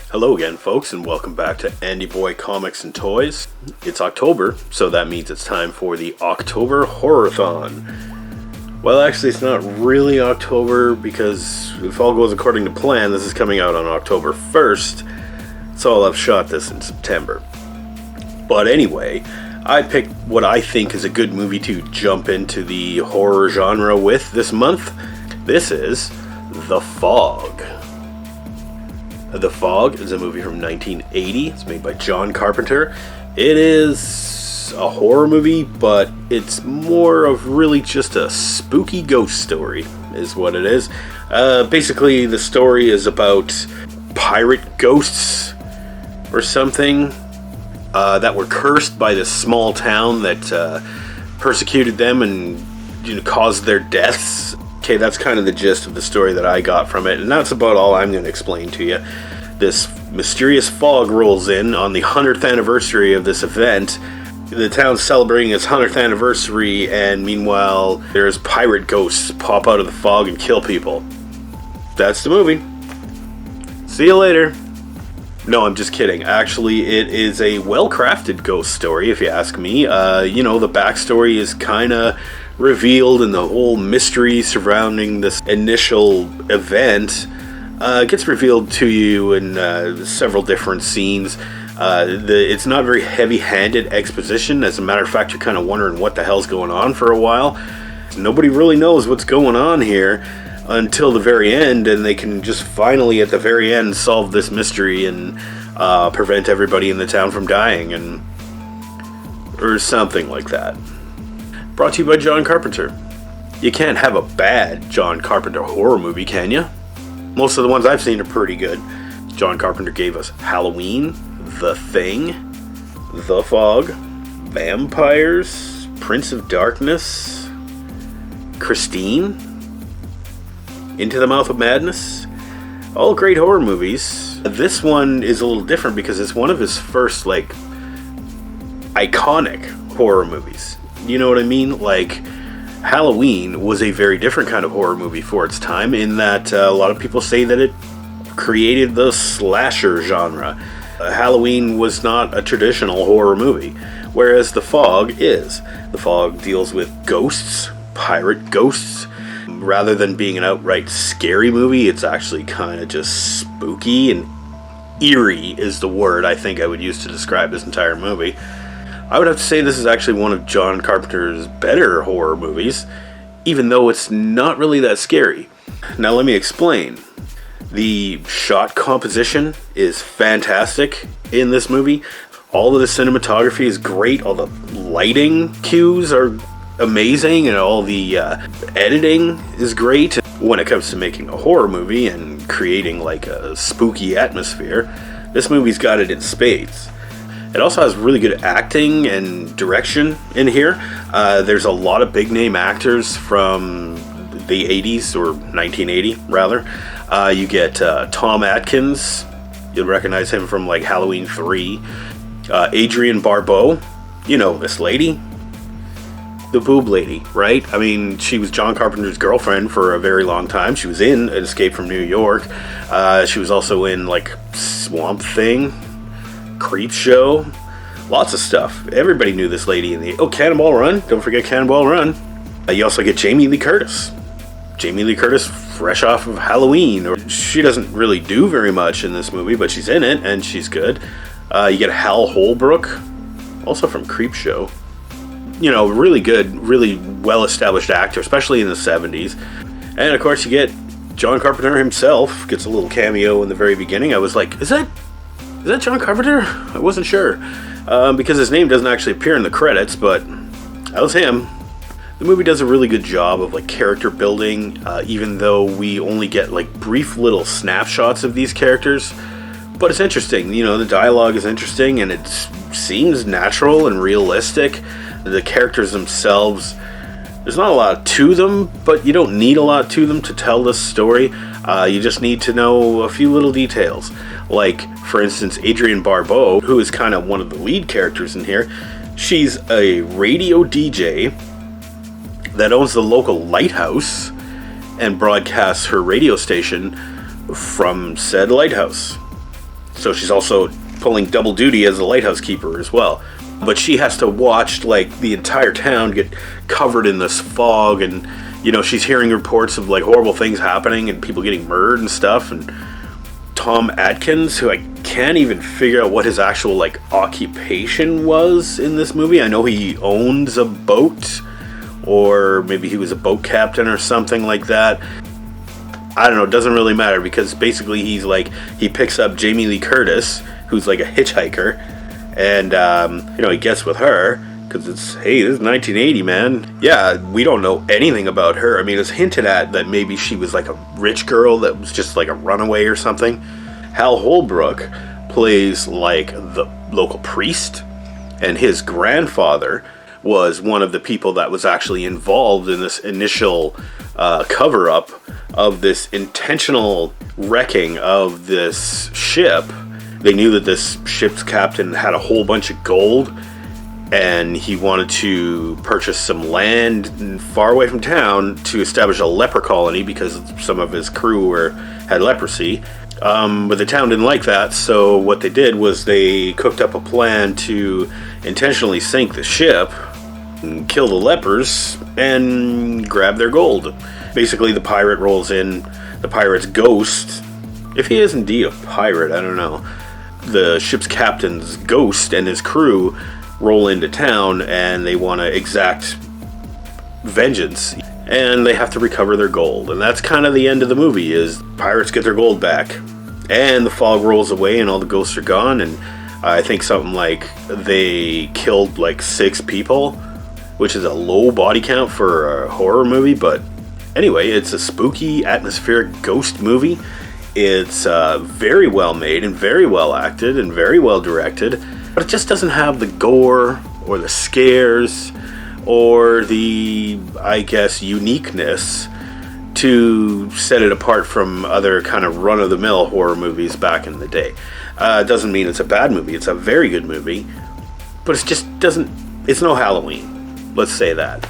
Hello again, folks, and welcome back to Andy Boy Comics and Toys. It's October, so that means it's time for the October Horror-thon. Well, actually, it's not really October, because if all goes according to plan, this is coming out on October 1st, so I'll have shot this in September. But anyway, I picked what I think is a good movie to jump into the horror genre with this month. This is The Fog. The Fog is a movie from 1980. It's made by John Carpenter. It is a horror movie, but it's more of really just a spooky ghost story, is what it is. Basically, the story is about pirate ghosts or something that were cursed by this small town that persecuted them and caused their deaths. Okay, that's kind of the gist of the story that I got from it, and that's about all I'm going to explain to you. This mysterious fog rolls in on the 100th anniversary of this event. The town's celebrating its 100th anniversary, and meanwhile, there's pirate ghosts pop out of the fog and kill people. That's the movie. See you later. No, I'm just kidding. Actually, it is a well-crafted ghost story, if you ask me. The backstory is kind of revealed, and the whole mystery surrounding this initial event gets revealed to you in several different scenes. It's not very heavy-handed exposition. As a matter of fact, you're kind of wondering what the hell's going on for a while. Nobody really knows what's going on here until the very end, and they can just finally at the very end solve this mystery and prevent everybody in the town from dying, or something like that. Brought to you by John Carpenter. You can't have a bad John Carpenter horror movie, can you? Most of the ones I've seen are pretty good. John Carpenter gave us Halloween, The Thing, The Fog, Vampires, Prince of Darkness, Christine, Into the Mouth of Madness. All great horror movies. This one is a little different because it's one of his first, iconic horror movies. You know what I mean? Halloween was a very different kind of horror movie for its time, in that a lot of people say that it created the slasher genre. Halloween was not a traditional horror movie, whereas The Fog is. The Fog deals with ghosts, pirate ghosts. Rather than being an outright scary movie, it's actually kind of just spooky, and eerie is the word I think I would use to describe this entire movie. I would have to say this is actually one of John Carpenter's better horror movies, even though it's not really that scary. Now let me explain. The shot composition is fantastic in this movie. All of the cinematography is great. All the lighting cues are amazing, and all the editing is great. When it comes to making a horror movie and creating a spooky atmosphere, this movie's got it in spades. It also has really good acting and direction in here. There's a lot of big name actors from the 80s, or 1980 rather. You get Tom Atkins. You'll recognize him from Halloween 3. Adrienne Barbeau, this lady. The boob lady, right? I mean, she was John Carpenter's girlfriend for a very long time. She was in An Escape from New York. She was also in Swamp Thing, Creep Show, lots of stuff. Everybody knew this lady in the Cannonball Run. Don't forget Cannonball Run. You also get Jamie Lee Curtis. Jamie Lee Curtis, fresh off of Halloween. She doesn't really do very much in this movie, but she's in it and she's good. You get Hal Holbrook, also from Creep Show. Really good, really well-established actor, especially in the 70s. And of course you get John Carpenter himself, gets a little cameo in the very beginning. I was like, is that John Carpenter? I wasn't sure, because his name doesn't actually appear in the credits, but that was him. The movie does a really good job of character building, even though we only get brief little snapshots of these characters. But it's interesting, the dialogue is interesting, and it seems natural and realistic. The characters themselves, there's not a lot to them, but you don't need a lot to them to tell this story. You just need to know a few little details. For instance, Adrienne Barbeau, who is kind of one of the lead characters in here. She's a radio DJ that owns the local lighthouse and broadcasts her radio station from said lighthouse. So she's also pulling double duty as the lighthouse keeper as well. But she has to watch like the entire town get covered in this fog, and you know, she's hearing reports of like horrible things happening and people getting murdered and stuff. And Tom Atkins, who I can't even figure out what his actual like occupation was in this movie. I know he owns a boat, or maybe he was a boat captain or something like that. I don't know, it doesn't really matter, because basically he's like, he picks up Jamie Lee Curtis, who's like a hitchhiker, and you know, he gets with her because it's, hey, this is 1980, man. Yeah, we don't know anything about her. I mean, it's hinted at that maybe she was like a rich girl that was just like a runaway or something. Hal Holbrook plays like the local priest, and his grandfather was one of the people that was actually involved in this initial cover-up of this intentional wrecking of this ship. They knew that this ship's captain had a whole bunch of gold, and he wanted to purchase some land far away from town to establish a leper colony because some of his crew had leprosy. But the town didn't like that, so what they did was they cooked up a plan to intentionally sink the ship and kill the lepers and grab their gold. Basically, the pirate rolls in, the pirate's ghost, if he is indeed a pirate, I don't know. The ship's captain's ghost and his crew roll into town, and they want to exact vengeance, and they have to recover their gold. And that's kind of the end of the movie, is pirates get their gold back, and the fog rolls away and all the ghosts are gone. And I think something like they killed like 6 people, which is a low body count for a horror movie. But anyway, it's a spooky, atmospheric ghost movie. It's very well made and very well acted and very well directed, but it just doesn't have the gore or the scares or the, I guess, uniqueness to set it apart from other kind of run-of-the-mill horror movies back in the day. It doesn't mean it's a bad movie. It's a very good movie, but it just doesn't, it's no Halloween. Let's say that.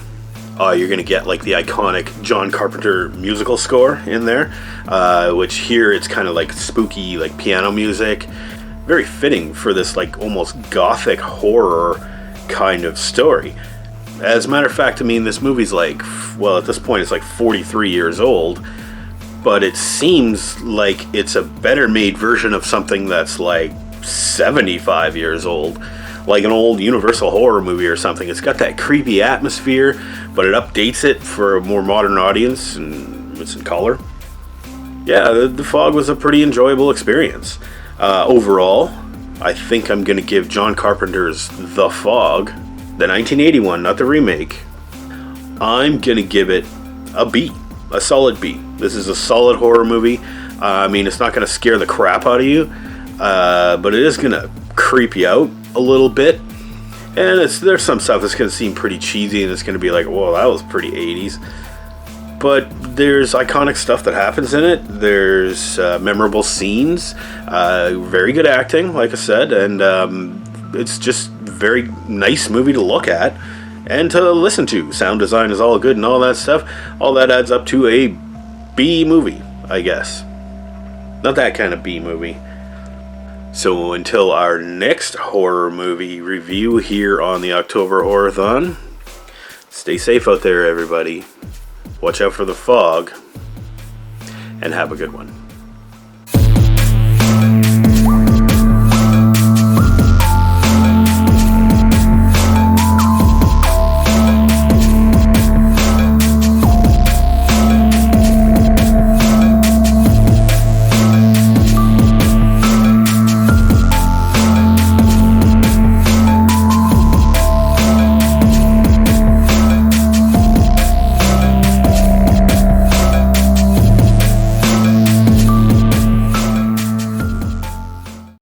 You're going to get like the iconic John Carpenter musical score in there, which here it's kind of like spooky, like piano music. Very fitting for this like almost gothic horror kind of story. As a matter of fact, I mean, this movie's like, well, at this point it's like 43 years old, but it seems like it's a better made version of something that's like 75 years old. Like an old Universal horror movie or something. It's got that creepy atmosphere, but it updates it for a more modern audience, and it's in color. Yeah, the Fog was a pretty enjoyable experience. Overall, I think I'm going to give John Carpenter's The Fog, the 1981, not the remake, I'm going to give it a B, a solid B. This is a solid horror movie. I mean, it's not going to scare the crap out of you, but it is going to creep you out a little bit, and there's some stuff that's going to seem pretty cheesy, and it's going to be like, whoa, that was pretty 80s, but there's iconic stuff that happens in it. There's memorable scenes, very good acting, like I said, and it's just a very nice movie to look at and to listen to. Sound design is all good and all that stuff. All that adds up to a B movie, I guess. Not that kind of B movie. So until our next horror movie review here on the October Horror-thon, stay safe out there, everybody. Watch out for the fog, and have a good one.